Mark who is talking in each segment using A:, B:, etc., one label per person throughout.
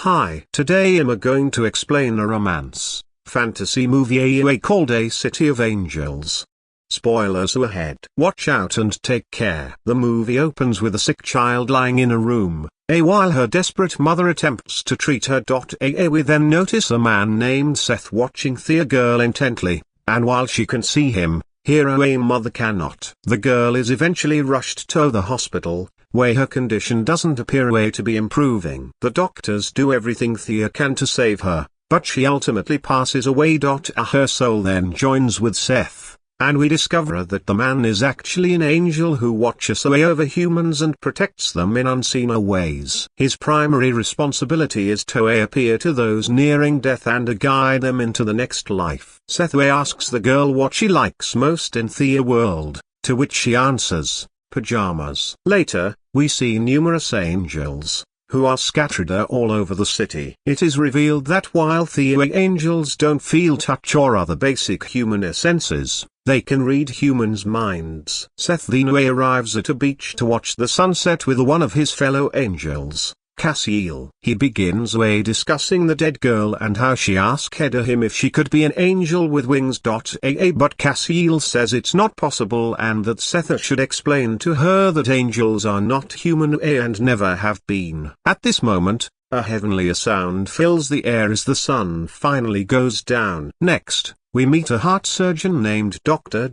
A: Hi, today I'm going to explain a romance, fantasy movie called A City of Angels. Spoilers ahead. Watch out and take care. The movie opens with a sick child lying in a room, while her desperate mother attempts to treat her. We then notice a man named Seth watching the girl intently, and while she can see him, her mother cannot. The girl is eventually rushed to the hospital, where her condition doesn't appear to be improving. The doctors do everything they can to save her, but she ultimately passes away. Her soul then joins with Seth, and we discover that the man is actually an angel who watches over humans and protects them in unseen ways. His primary responsibility is to appear to those nearing death and guide them into the next life. Seth asks the girl what she likes most in the world, to which she answers, pajamas. Later, we see numerous angels, who are scattered all over the city. It is revealed that while the angels don't feel touch or other basic human senses, they can read humans' minds. Seth then arrives at a beach to watch the sunset with one of his fellow angels, Cassiel. He begins discussing the dead girl and how she asked him if she could be an angel with wings. But Cassiel says it's not possible and that Seth should explain to her that angels are not human and never have been. At this moment, a heavenly sound fills the air as the sun finally goes down. Next, we meet a heart surgeon named Dr.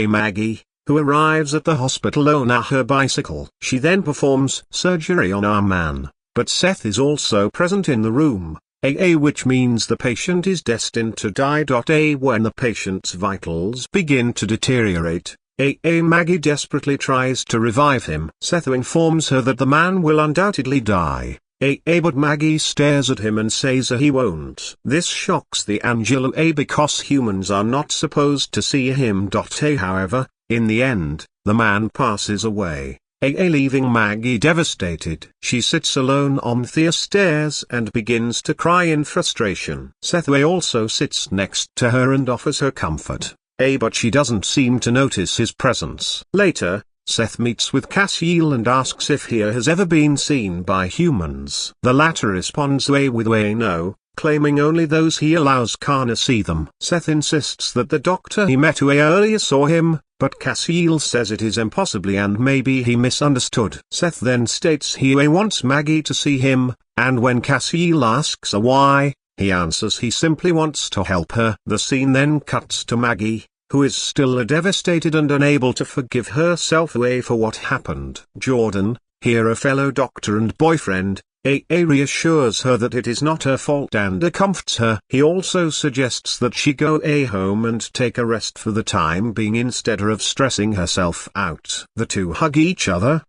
A: Maggie, who arrives at the hospital on her bicycle. She then performs surgery on our man. But Seth is also present in the room, which means the patient is destined to die. When the patient's vitals begin to deteriorate, Maggie desperately tries to revive him. Seth informs her that the man will undoubtedly die, but Maggie stares at him and says he won't. This shocks the angel because humans are not supposed to see him. However, in the end, the man passes away, leaving Maggie devastated. She sits alone on the stairs and begins to cry in frustration. Seth also sits next to her and offers her comfort, but she doesn't seem to notice his presence. Later, Seth meets with Cassiel and asks if he has ever been seen by humans. The latter responds with no, claiming only those he allows can see them. Seth insists that the doctor he met earlier saw him, but Cassiel says it is impossible and maybe he misunderstood. Seth then states he wants Maggie to see him, and when Cassiel asks why, he answers he simply wants to help her. The scene then cuts to Maggie, who is still devastated and unable to forgive herself for what happened. Jordan, here a fellow doctor and boyfriend, reassures her that it is not her fault and comforts her. He also suggests that she go home and take a rest for the time being instead of stressing herself out. The two hug each other,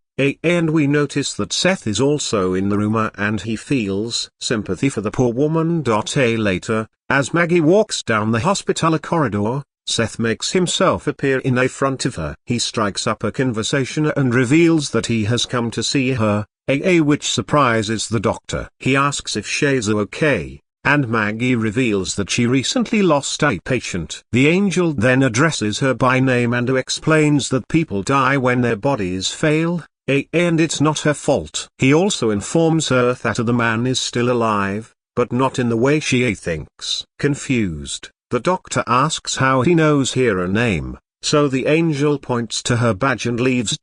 A: and we notice that Seth is also in the room and he feels sympathy for the poor woman. Later, as Maggie walks down the hospital corridor, Seth makes himself appear in front of her. He strikes up a conversation and reveals that he has come to see her, which surprises the doctor. He asks if she's okay, and Maggie reveals that she recently lost a patient. The angel then addresses her by name and explains that people die when their bodies fail, and it's not her fault. He also informs her that the man is still alive, but not in the way she thinks. Confused, the doctor asks how he knows her name, so the angel points to her badge and leaves.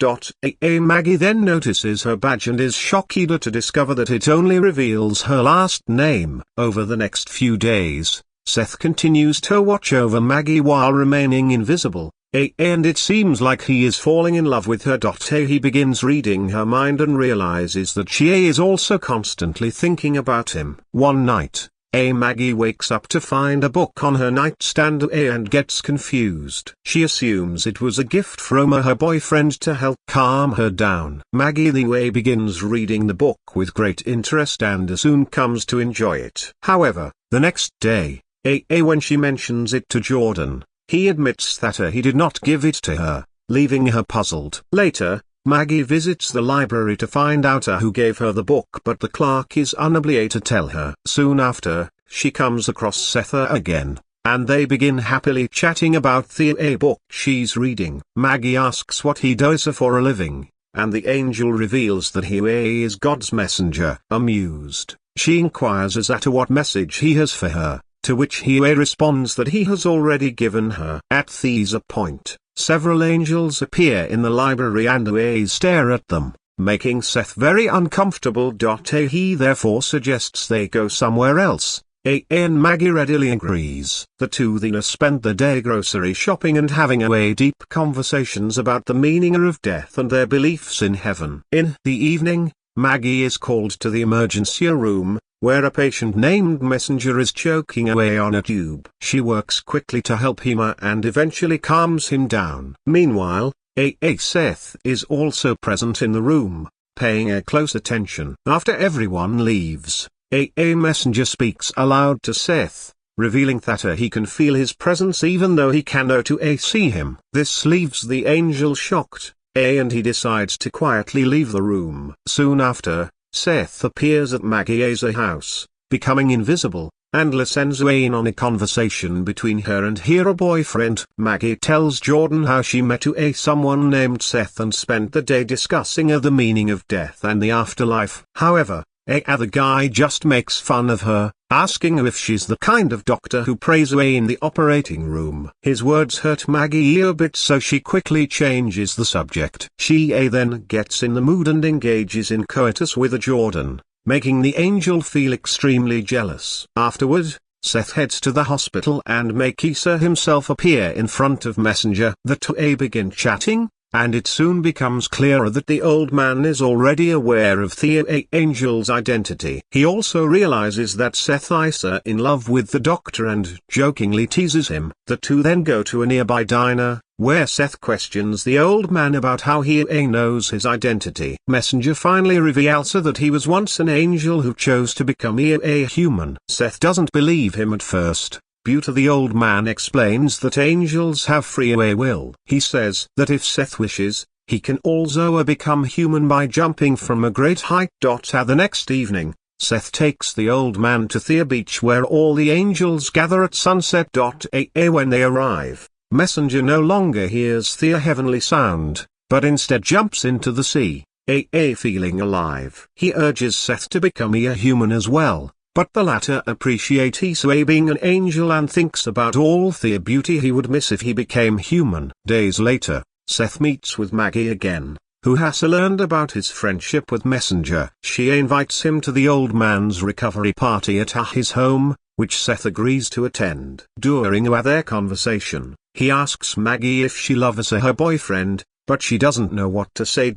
A: Maggie then notices her badge and is shocked to discover that it only reveals her last name. Over the next few days, Seth continues to watch over Maggie while remaining invisible, and it seems like he is falling in love with her. He begins reading her mind and realizes that she is also constantly thinking about him. One night, Maggie wakes up to find a book on her nightstand and gets confused. She assumes it was a gift from her boyfriend to help calm her down. Maggie begins reading the book with great interest and soon comes to enjoy it. However, the next day, when she mentions it to Jordan, he admits that he did not give it to her, leaving her puzzled. Later, Maggie visits the library to find out who gave her the book, but the clerk is unable to tell her. Soon after, she comes across Seth again, and they begin happily chatting about the book she's reading. Maggie asks what he does for a living, and the angel reveals that he is God's messenger. Amused, She inquires as to what message he has for her, to which A responds that he has already given her. At Thea's point, several angels appear in the library and A stare at them, making Seth very uncomfortable. He therefore suggests they go somewhere else. A and Maggie readily agrees. The two then spend the day grocery shopping and having deep conversations about the meaning of death and their beliefs in heaven. In the evening, Maggie is called to the emergency room, where a patient named Messenger is choking away on a tube. She works quickly to help him and eventually calms him down. Meanwhile, Seth is also present in the room, paying close attention. After everyone leaves, Messenger speaks aloud to Seth, revealing that he can feel his presence even though he cannot see him. This leaves the angel shocked, and he decides to quietly leave the room. Soon after, Seth appears at Maggie's house, becoming invisible, and listens in on a conversation between her and her boyfriend. Maggie tells Jordan how she met someone named Seth and spent the day discussing the meaning of death and the afterlife. However, the guy just makes fun of her, asking her if she's the kind of doctor who prays in the operating room. His words hurt Maggie a bit, so she quickly changes the subject. She then gets in the mood and engages in coitus with Jordan, making the angel feel extremely jealous. Afterward, Seth heads to the hospital and makes himself appear in front of Messenger. The two begin chatting, and it soon becomes clearer that the old man is already aware of the angel's identity. He also realizes that Seth is in love with the doctor and jokingly teases him. The two then go to a nearby diner, where Seth questions the old man about how he knows his identity. Messenger finally reveals that he was once an angel who chose to become a human. Seth doesn't believe him at first. The old man explains that angels have free will. He says that if Seth wishes, he can also become human by jumping from a great height. The next evening, Seth takes the old man to the beach where all the angels gather at sunset. When they arrive, Messenger no longer hears the heavenly sound, but instead jumps into the sea, feeling alive. He urges Seth to become a human as well. But the latter appreciates his being an angel and thinks about all the beauty he would miss if he became human. Days later, Seth meets with Maggie again, who has learned about his friendship with Messenger. She invites him to the old man's recovery party at his home, which Seth agrees to attend. During their conversation, he asks Maggie if she loves her boyfriend, but she doesn't know what to say.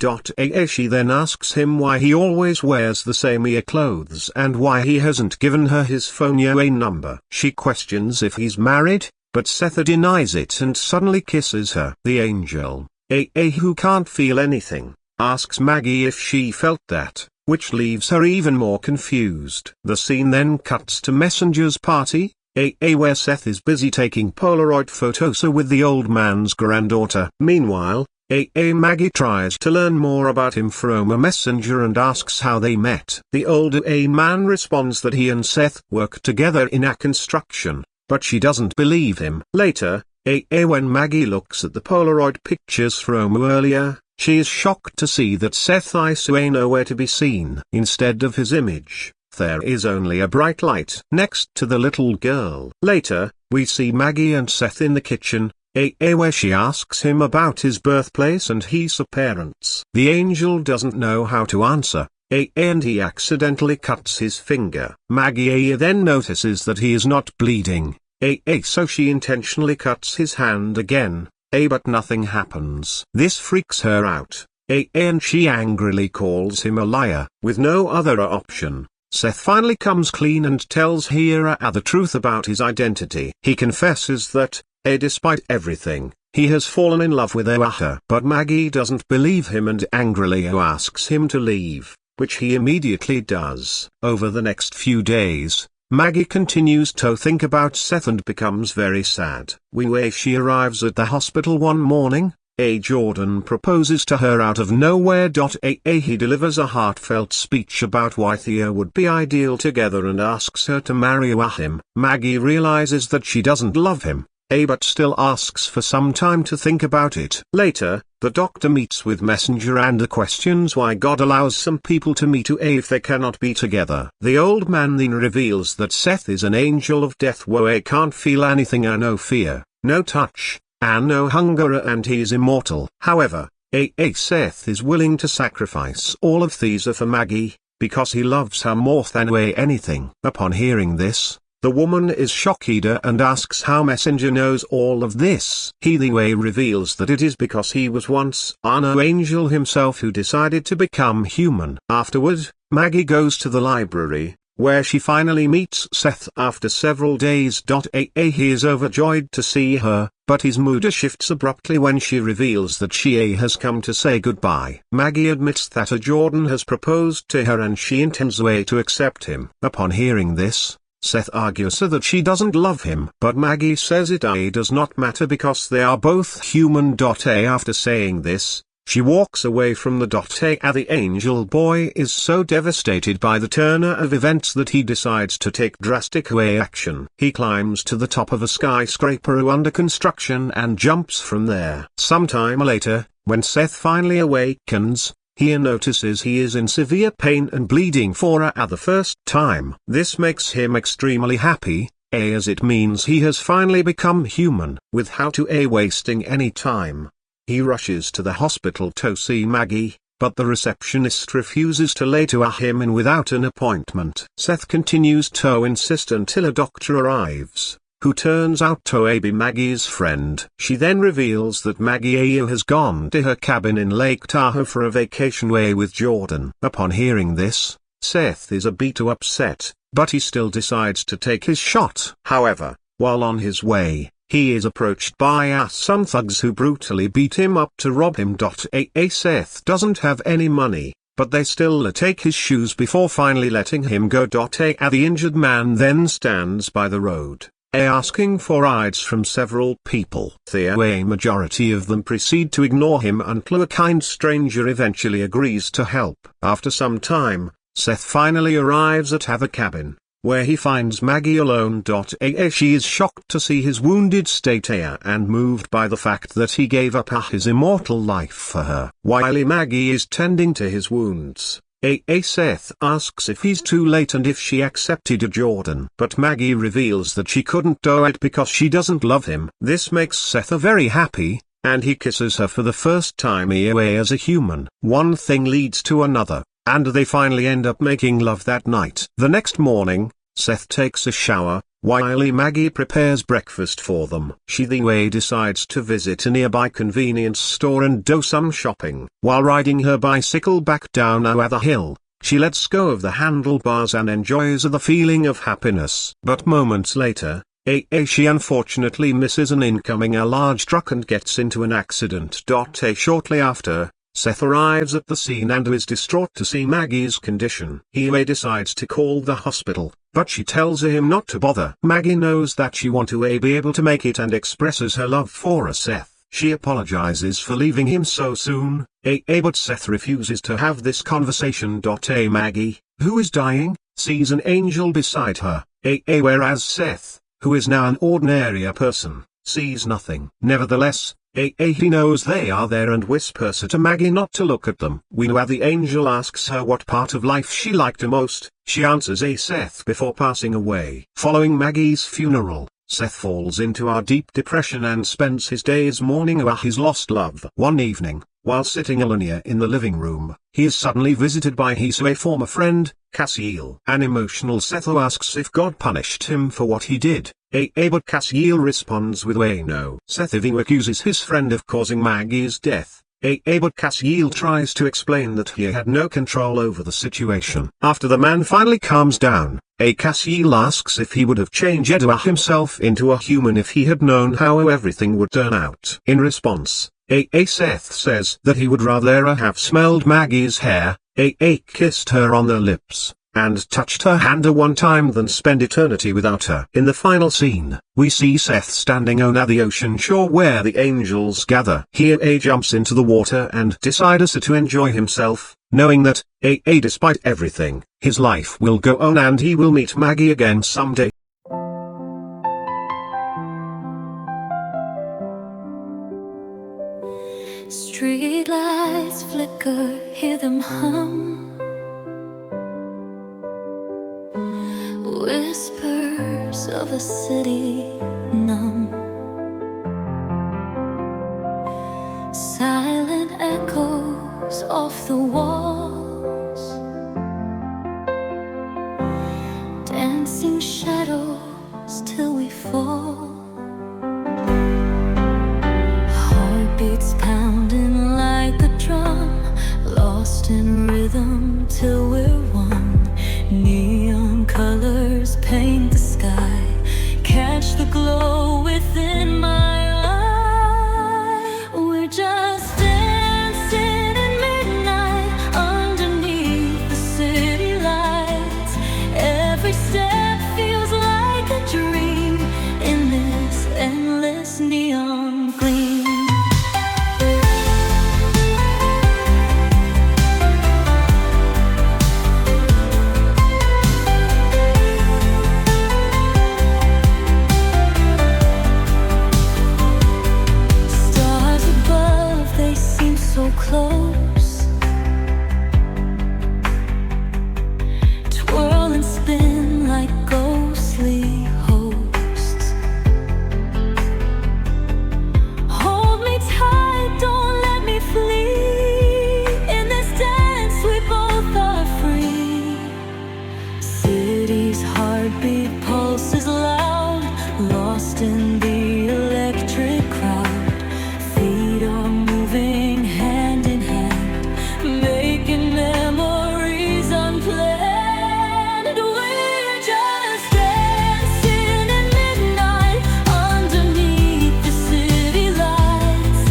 A: She then asks him why he always wears the same clothes and why he hasn't given her his phone number. She questions if he's married, but Seth denies it and suddenly kisses her. The angel, who can't feel anything, asks Maggie if she felt that, which leaves her even more confused. The scene then cuts to Messenger's party, where Seth is busy taking Polaroid photos with the old man's granddaughter. Meanwhile, Maggie tries to learn more about him from a messenger and asks how they met. The older man responds that he and Seth work together in a construction, but she doesn't believe him. Later, when Maggie looks at the Polaroid pictures from earlier, she is shocked to see that Seth is nowhere to be seen. Instead of his image, there is only a bright light next to the little girl. Later, we see Maggie and Seth in the kitchen, where she asks him about his birthplace and his parents. The angel doesn't know how to answer, and he accidentally cuts his finger. Maggie then notices that he is not bleeding, so she intentionally cuts his hand again, but nothing happens. This freaks her out, and she angrily calls him a liar. With no other option, Seth finally comes clean and tells Hera the truth about his identity. He confesses that, despite everything, he has fallen in love with her. But Maggie doesn't believe him and angrily asks him to leave, which he immediately does. Over the next few days, Maggie continues to think about Seth and becomes very sad. When she arrives at the hospital one morning, Jordan proposes to her out of nowhere. He delivers a heartfelt speech about why Thea would be ideal together and asks her to marry him. Maggie realizes that she doesn't love him, but still asks for some time to think about it. Later, The doctor meets with Messenger and questions why God allows some people to meet if they cannot be together. The old man then reveals that Seth is an angel of death can't feel anything no fear, no touch, and no hunger and he is immortal. However, Seth is willing to sacrifice all of these for Maggie, because he loves her more than anything. Upon hearing this, the woman is shocked and asks how Messenger knows all of this. He reveals that it is because he was once an angel himself who decided to become human. Afterward, Maggie goes to the library, where she finally meets Seth after several days. He is overjoyed to see her, but his mood shifts abruptly when she reveals that she has come to say goodbye. Maggie admits that Jordan has proposed to her and she intends to accept him. Upon hearing this, Seth argues that she doesn't love him, but Maggie says it does not matter because they are both human. After saying this, she walks away from the The angel boy is so devastated by the turn of events that he decides to take drastic action. He climbs to the top of a skyscraper under construction and jumps from there. Sometime later, when Seth finally awakens, he notices he is in severe pain and bleeding for the first time. This makes him extremely happy, as it means he has finally become human. Without wasting any time, he rushes to the hospital to see Maggie, but the receptionist refuses to lay to him in without an appointment. Seth continues to insist until a doctor arrives, who turns out to be Maggie's friend. She then reveals that Maggie has gone to her cabin in Lake Tahoe for a vacation with Jordan. Upon hearing this, Seth is a bit upset, but he still decides to take his shot. However, while on his way, he is approached by some thugs who brutally beat him up to rob him. Seth doesn't have any money, but they still take his shoes before finally letting him go. The injured man then stands by the road, asking for rides from several people. A majority of them proceed to ignore him until a kind stranger eventually agrees to help. After some time, Seth finally arrives at the cabin, where he finds Maggie alone. She is shocked to see his wounded state and moved by the fact that he gave up his immortal life for her. While Maggie is tending to his wounds, Seth asks if he's too late and if she accepted Jordan. But Maggie reveals that she couldn't do it because she doesn't love him. This makes Seth very happy, and he kisses her for the first time as a human. One thing leads to another, and they finally end up making love that night. The next morning, Seth takes a shower, while Maggie prepares breakfast for them. She decides to visit a nearby convenience store and do some shopping. While riding her bicycle back down the hill, she lets go of the handlebars and enjoys the feeling of happiness. But moments later, she unfortunately misses an incoming large truck and gets into an accident. Shortly after, Seth arrives at the scene and is distraught to see Maggie's condition. He decides to call the hospital, but she tells him not to bother. Maggie knows that she wants to be able to make it and expresses her love for Seth. She apologizes for leaving him so soon, but Seth refuses to have this conversation. Maggie, who is dying, sees an angel beside her, whereas Seth, who is now an ordinary person, sees nothing. Nevertheless, he knows they are there and whispers to Maggie not to look at them. The angel asks her what part of life she liked most. She answers Seth before passing away. Following Maggie's funeral, Seth falls into a deep depression and spends his days mourning his lost love. One evening, while sitting alone in the living room, he is suddenly visited by his former friend, Cassiel. An emotional Seth asks if God punished him for what he did. But Cassiel responds with no. Seth accuses his friend of causing Maggie's death. But Cassiel tries to explain that he had no control over the situation. After the man finally calms down, Cassiel asks if he would have changed himself into a human if he had known how everything would turn out. In response, Seth says that he would rather have smelled Maggie's hair, kissed her on the lips, and touched her hand one time than spend eternity without her. In the final scene, we see Seth standing on the ocean shore where the angels gather. He jumps into the water and decides to enjoy himself, knowing that, despite everything, his life will go on and he will meet Maggie again someday.
B: Street hum, whispers of a city numb, silent echoes off the walls, dancing shadows till we fall. Heartbeats pounding like a drum, lost in rhythm till we're one. Neon colors paint the sky, catch the glow within my eye. We're just dancing in midnight underneath the city lights. Every step feels like a dream in this endless neon gleam. So close, twirl and spin like ghostly hosts. Hold me tight, don't let me flee. In this dance we both are free. City's heartbeat pulses loud, lost in the electric crowd. Feet are moving hand in hand, making memories unplanned. We're just dancing in midnight underneath the city lights.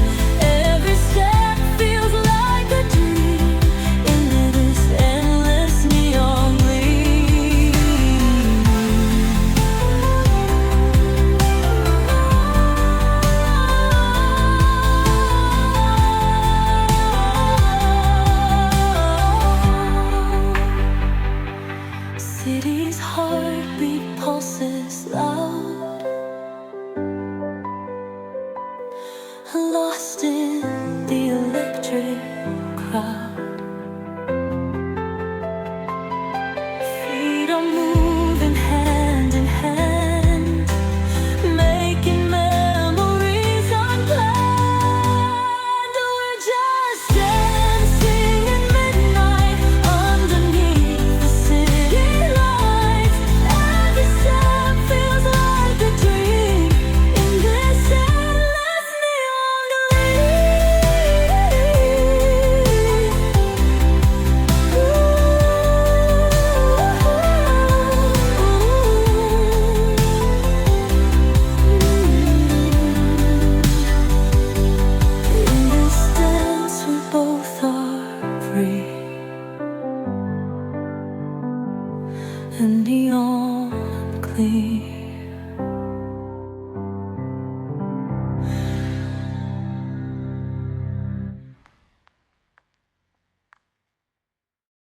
B: Every step feels like a dream in this endless neon gleam. City's heartbeat pulses loud, lost in the electric crowd. Feet are moving hand in hand, making memories unplanned. We're just dancing in midnight underneath the city lights. Every step feels like a dream in this endless neon in this dance we both are free. A neon gleam.